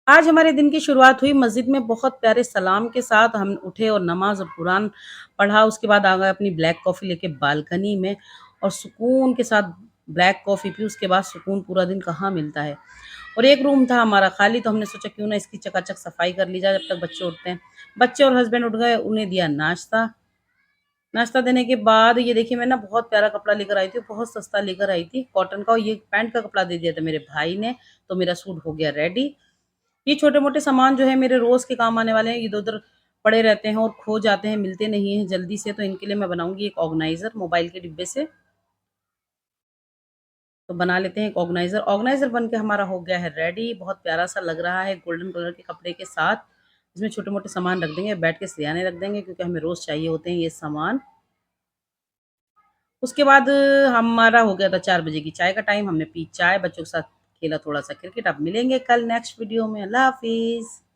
आज हमारे दिन की शुरुआत हुई मस्जिद में बहुत प्यारे सलाम के साथ। हम उठे और नमाज़ और कुरान पढ़ा। उसके बाद आ गए अपनी ब्लैक कॉफ़ी लेके बालकनी में और सुकून के साथ ब्लैक कॉफ़ी पी। उसके बाद सुकून पूरा दिन कहाँ मिलता है। और एक रूम था हमारा खाली, तो हमने सोचा क्यों ना इसकी चकाचक सफाई कर ली जाए जब तक बच्चे उठते हैं। बच्चे और हस्बैंड उठ गए, उन्हें दिया नाश्ता। नाश्ता देने के बाद ये देखिए मैं ना बहुत प्यारा कपड़ा लेकर आई थी, बहुत सस्ता लेकर आई थी कॉटन का, और ये पैंट का कपड़ा दे दिया था मेरे भाई ने, तो मेरा सूट हो गया रेडी। ये छोटे-मोटे सामान जो है मेरे रोज़ के काम आने वाले हैं, इधर-उधर पड़े रहते हैं और खो जाते हैं, मिलते नहीं हैं जल्दी से, तो इनके लिए मैं बनाऊँगी एक ऑर्गनाइज़र मोबाइल के डिब्बे से। तो बना लेते हैं एक ऑर्गनाइज़र। ऑर्गनाइज़र बन के हमारा हो गया है रेडी, बहुत प्यारा-सा लग रहा है गोल्डन कलर के कपड़े के साथ। इसमें छोटे-मोटे सामान रख देंगे, बैठ के सिरहाने रख देंगे क्योंकि हमें रोज़ चाहिए होते हैं ये सामान। उसके बाद हमारा हो गया था 4 बजे की चाय का टाइम, हमने पी चाय, बच्चों के साथ खेला थोड़ा-सा क्रिकेट। अब मिलेंगे कल नेक्स्ट वीडियो में। अल्लाह हाफ़िज़।